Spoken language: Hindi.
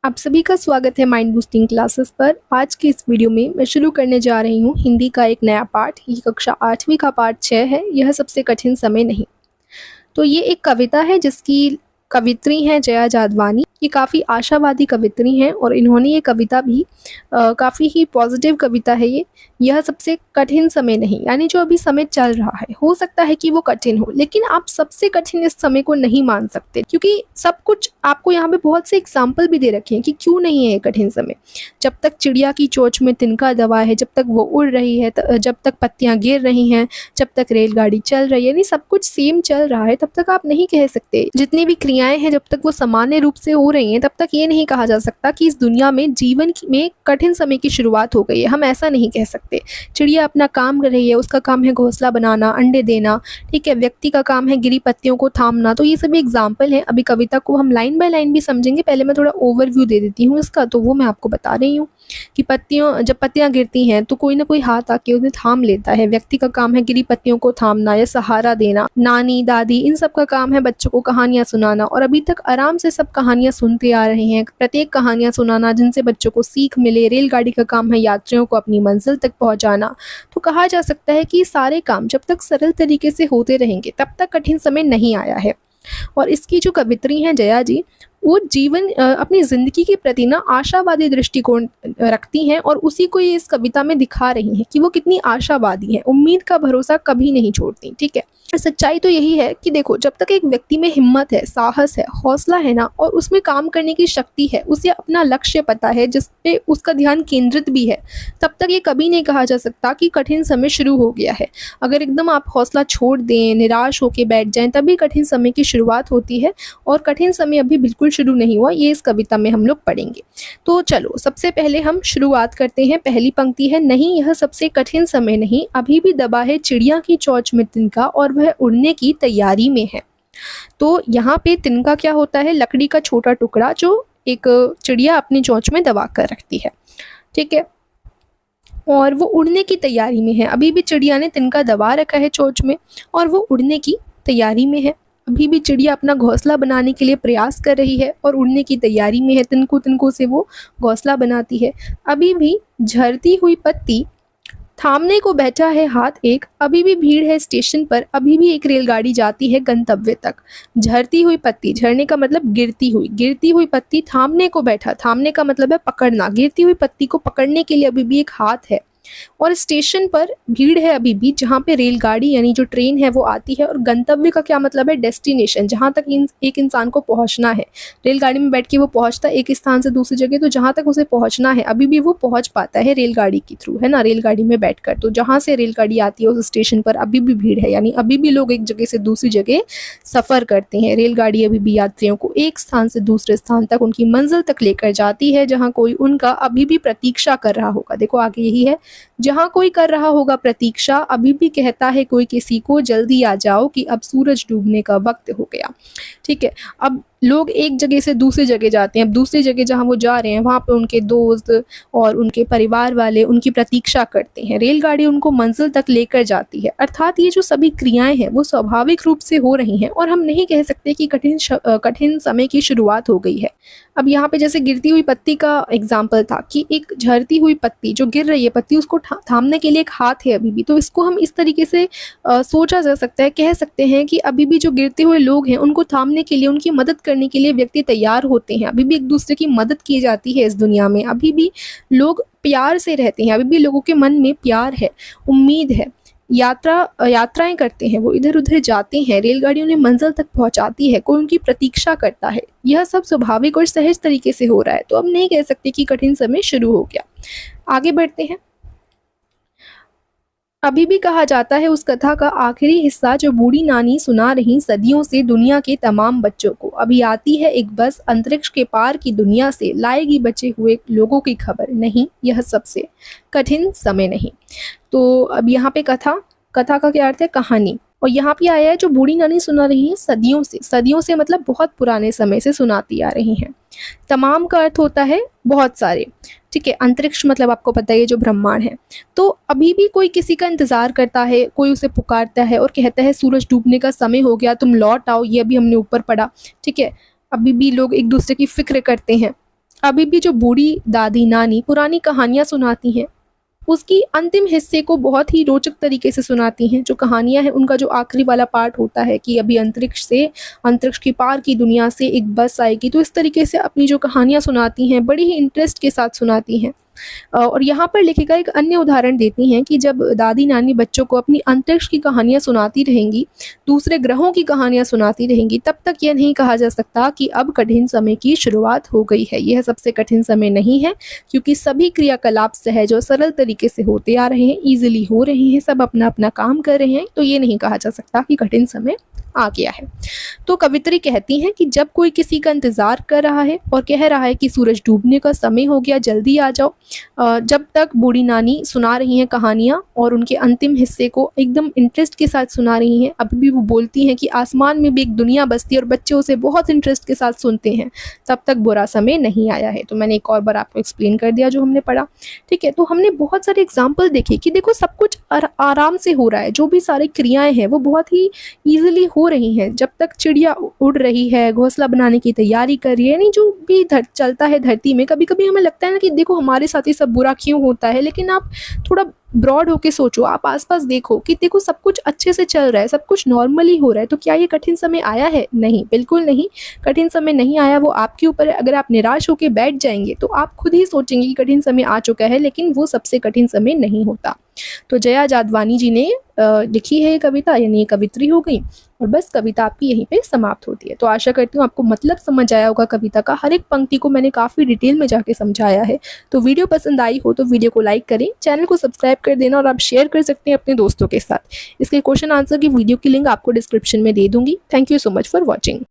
आप सभी का स्वागत है माइंड बूस्टिंग क्लासेस पर। आज की इस वीडियो में मैं शुरू करने जा रही हूँ हिंदी का एक नया पाठ। ये कक्षा 8वीं का पाठ 6 है। यह सबसे कठिन समय नहीं। तो ये एक कविता है जिसकी कवित्री हैं जया जादवानी। ये काफ़ी आशावादी कवित्री हैं और इन्होंने ये कविता भी काफ़ी ही पॉजिटिव कविता है ये। यह सबसे कठिन समय नहीं, यानी जो अभी समय चल रहा है हो सकता है कि वो कठिन हो, लेकिन आप सबसे कठिन इस समय को नहीं मान सकते, क्योंकि सब कुछ आपको यहाँ पे बहुत से एग्जाम्पल भी दे रखे हैं कि क्यों नहीं है ये कठिन समय। जब तक चिड़िया की चोंच में तिनका दबा है, जब तक वो उड़ रही है, जब तक पत्तियाँ गिर रही हैं, जब तक रेलगाड़ी चल रही है, यानी सब कुछ सेम चल रहा है, तब तक आप नहीं कह सकते। जितनी भी क्रियाएं हैं जब तक वो सामान्य रूप से हो रही हैं, तब तक ये नहीं कहा जा सकता कि इस दुनिया में जीवन में कठिन समय की शुरुआत हो गई है। हम ऐसा नहीं कह सकते। चिड़िया अपना काम कर रही है, उसका काम है घोंसला बनाना, अंडे देना, ठीक है। व्यक्ति का काम है गिरी पत्तियों को थामना। तो ये सभी एग्जाम्पल हैं। अभी कविता को हम लाइन बाय लाइन भी समझेंगे। पहले मैं थोड़ा ओवरव्यू दे देती हूँ इसका, तो वो मैं आपको बता रही हूँ कि जब पत्तियां गिरती हैं तो कोई ना कोई हाथ आके उन्हें थाम लेता है। व्यक्ति का काम है गिरी पत्तियों को थामना या सहारा देना। नानी दादी इन सब का काम है बच्चों को कहानियां सुनाना, और अभी तक आराम से सब कहानियां सुनते आ रहे हैं, प्रत्येक कहानियां सुनाना जिनसे बच्चों को सीख मिले। रेलगाड़ी का काम है यात्रियों को अपनी मंजिल तक पहुंचाना। तो कहा जा सकता है कि सारे काम जब तक सरल तरीके से होते रहेंगे तब तक कठिन समय नहीं आया है। और इसकी जो कवित्री हैं जया जी, वो अपनी जिंदगी के प्रति ना आशावादी दृष्टिकोण रखती हैं, और उसी को ये इस कविता में दिखा रही हैं कि वो कितनी आशावादी हैं। उम्मीद का भरोसा कभी नहीं छोड़ती, ठीक है। सच्चाई तो यही है कि देखो, जब तक एक व्यक्ति में हिम्मत है, साहस है, हौसला है ना, और उसमें काम करने की शक्ति है, उसे अपना लक्ष्य पता है जिस पे उसका ध्यान केंद्रित भी है, तब तक ये कभी नहीं कहा जा सकता कि कठिन समय शुरू हो गया है। अगर एकदम आप हौसला छोड़ दें, निराश होकर बैठ जाएं, तभी कठिन समय की शुरुआत होती है, और कठिन समय अभी बिल्कुल शुरू नहीं हुआ। ये इस कविता में हम लोग पढ़ेंगे। तो चलो सबसे पहले हम शुरुआत करते हैं। पहली पंक्ति है, नहीं यह सबसे कठिन समय नहीं, अभी भी दबा है चिड़िया की चोंच में तिनका और वह उड़ने की तैयारी में है। तो यहाँ पे तिनका क्या होता है? लकड़ी का छोटा टुकड़ा जो एक चिड़िया अपनी चोंच में दबा कर रखती है, ठीक है। और वो उड़ने की तैयारी में है। अभी भी चिड़िया ने तिनका दबा रखा है चोंच में, और वो उड़ने की तैयारी में है। अभी भी चिड़िया अपना घोंसला बनाने के लिए प्रयास कर रही है और उड़ने की तैयारी में है। तिनको तिनको से वो घोंसला बनाती है। अभी भी झरती हुई पत्ती थामने को बैठा है हाथ एक, अभी भी भीड़ है स्टेशन पर, अभी भी एक रेलगाड़ी जाती है गंतव्य तक। झरती हुई पत्ती, झरने का मतलब गिरती हुई पत्ती थामने को बैठा, थामने का मतलब है पकड़ना। गिरती हुई पत्ती को पकड़ने के लिए अभी भी एक हाथ है, और स्टेशन पर भीड़ है अभी भी, जहाँ पे रेलगाड़ी यानी जो ट्रेन है वो आती है। और गंतव्य का क्या मतलब है? डेस्टिनेशन, जहाँ तक एक इंसान को पहुँचना है। रेलगाड़ी में बैठ के वो पहुँचता है एक स्थान से दूसरी जगह, तो जहाँ तक उसे पहुँचना है अभी भी वो पहुँच पाता है रेलगाड़ी के थ्रू, है ना, रेलगाड़ी में बैठकर। तो जहाँ से रेलगाड़ी आती है उस स्टेशन पर अभी भी भीड़ है, यानी अभी भी लोग एक जगह से दूसरी जगह सफ़र करते हैं। रेलगाड़ी अभी भी यात्रियों को एक स्थान से दूसरे स्थान तक, उनकी मंजिल तक लेकर जाती है, जहाँ कोई उनका अभी भी प्रतीक्षा कर रहा होगा। देखो आगे यही है, जहाँ कोई कर रहा होगा प्रतीक्षा, अभी भी कहता है कोई किसी को, जल्दी आ जाओ कि अब सूरज डूबने का वक्त हो गया, ठीक है। अब लोग एक जगह से दूसरी जगह जाते हैं। अब दूसरी जगह जहाँ वो जा रहे हैं वहाँ पे उनके दोस्त और उनके परिवार वाले उनकी प्रतीक्षा करते हैं। रेलगाड़ी उनको मंजिल तक लेकर जाती है। अर्थात ये जो सभी क्रियाएं हैं वो स्वाभाविक रूप से हो रही हैं, और हम नहीं कह सकते कि कठिन समय की शुरुआत हो गई है। अब यहाँ पे जैसे गिरती हुई पत्ती का एग्जाम्पल था कि एक झरती हुई पत्ती जो गिर रही है, पत्ती, उसको थामने के लिए एक हाथ है अभी भी। तो इसको हम इस तरीके से सोचा जा सकता है, कह सकते हैं कि अभी भी जो गिरते हुए लोग हैं उनको थामने के लिए, उनकी मदद करने के लिए व्यक्ति तैयार होते हैं। अभी भी एक दूसरे की मदद की जाती है इस दुनिया में। अभी भी लोग प्यार से रहते हैं। अभी भी लोगों के मन में प्यार है, उम्मीद है। यात्राएं करते हैं, वो इधर उधर जाते हैं, रेलगाड़ी उन्हें मंजिल तक पहुंचाती है, कोई उनकी प्रतीक्षा करता है। यह सब स्वाभाविक और सहज तरीके से हो रहा है। तो अब नहीं कह सकते कि कठिन समय शुरू हो गया। आगे बढ़ते हैं। अभी भी कहा जाता है उस कथा का आखिरी हिस्सा जो बूढ़ी नानी सुना रही सदियों से दुनिया के तमाम बच्चों को। अभी आती है एक बस अंतरिक्ष के पार की दुनिया से, लाएगी बचे हुए लोगों की खबर। नहीं, यह सबसे कठिन समय नहीं। तो अब यहाँ पे कथा का क्या अर्थ है? कहानी। और यहाँ पे आया है जो बूढ़ी नानी सुना रही है सदियों से। सदियों से मतलब बहुत पुराने समय से सुनाती आ रही हैं। तमाम का अर्थ होता है बहुत सारे, ठीक है। अंतरिक्ष मतलब आपको पता है जो ब्रह्मांड है। तो अभी भी कोई किसी का इंतजार करता है, कोई उसे पुकारता है और कहता है सूरज डूबने का समय हो गया, तुम लौट आओ, ये अभी हमने ऊपर पड़ा, ठीक है। अभी भी लोग एक दूसरे की फिक्र करते हैं। अभी भी जो बूढ़ी दादी नानी पुरानी कहानियाँ सुनाती हैं, उसकी अंतिम हिस्से को बहुत ही रोचक तरीके से सुनाती हैं। जो कहानियाँ हैं उनका जो आखिरी वाला पार्ट होता है कि अभी अंतरिक्ष की पार की दुनिया से एक बस आएगी, तो इस तरीके से अपनी जो कहानियाँ सुनाती हैं बड़ी ही इंटरेस्ट के साथ सुनाती हैं। और यहाँ पर लेखिका एक अन्य उदाहरण देती हैं कि जब दादी नानी बच्चों को अपनी अंतरिक्ष की कहानियाँ सुनाती रहेंगी, दूसरे ग्रहों की कहानियाँ सुनाती रहेंगी, तब तक यह नहीं कहा जा सकता कि अब कठिन समय की शुरुआत हो गई है। यह सबसे कठिन समय नहीं है, क्योंकि सभी क्रियाकलाप सहज और सरल तरीके से होते आ रहे हैं, ईजिली हो रहे हैं, सब अपना अपना काम कर रहे हैं, तो ये नहीं कहा जा सकता कि कठिन समय आ गया है। तो कवित्री कहती हैं कि जब कोई किसी का इंतज़ार कर रहा है और कह रहा है कि सूरज डूबने का समय हो गया, जल्दी आ जाओ, जब तक बूढ़ी नानी सुना रही हैं कहानियाँ और उनके अंतिम हिस्से को एकदम इंटरेस्ट के साथ सुना रही हैं, अभी भी वो बोलती हैं कि आसमान में भी एक दुनिया बसती है और बच्चे उसे बहुत इंटरेस्ट के साथ सुनते हैं, तब तक बुरा समय नहीं आया है। तो मैंने एक और बार आपको एक्सप्लेन कर दिया जो हमने पढ़ा, ठीक है। तो हमने बहुत सारे एग्जाम्पल देखे कि देखो सब कुछ आराम से हो रहा है, जो भी सारी क्रियाएं हैं वो बहुत ही ईजिली हो रही हैं। जब तक चिड़िया उड़ रही है, घोंसला बनाने की तैयारी कर रही है, यानी जो भी चलता है धरती में, कभी कभी हमें लगता है ना कि देखो हमारे साथ ही सब बुरा क्यों होता है, लेकिन आप थोड़ा ब्रॉड होके सोचो, आप आसपास देखो कि देखो सब कुछ अच्छे से चल रहा है, सब कुछ नॉर्मली हो रहा है, तो क्या ये कठिन समय आया है? नहीं, बिल्कुल नहीं, कठिन समय नहीं आया। वो आपके ऊपर है। अगर आप निराश होके बैठ जाएंगे तो आप खुद ही सोचेंगे कि कठिन समय आ चुका है, लेकिन वो सबसे कठिन समय नहीं होता। तो जया जादवानी जी ने लिखी है ये कविता, यानी ये कवित्री हो गई, और बस कविता आपकी यहीं पे समाप्त होती है। तो आशा करती हूँ आपको मतलब समझ आया होगा कविता का, हर एक पंक्ति को मैंने काफ़ी डिटेल में जाके समझाया है। तो वीडियो पसंद आई हो तो वीडियो को लाइक करें, चैनल को सब्सक्राइब कर देना, और आप शेयर कर सकते हैं अपने दोस्तों के साथ। इसके क्वेश्चन आंसर की वीडियो की लिंक आपको डिस्क्रिप्शन में दे दूंगी। Thank you so much for watching.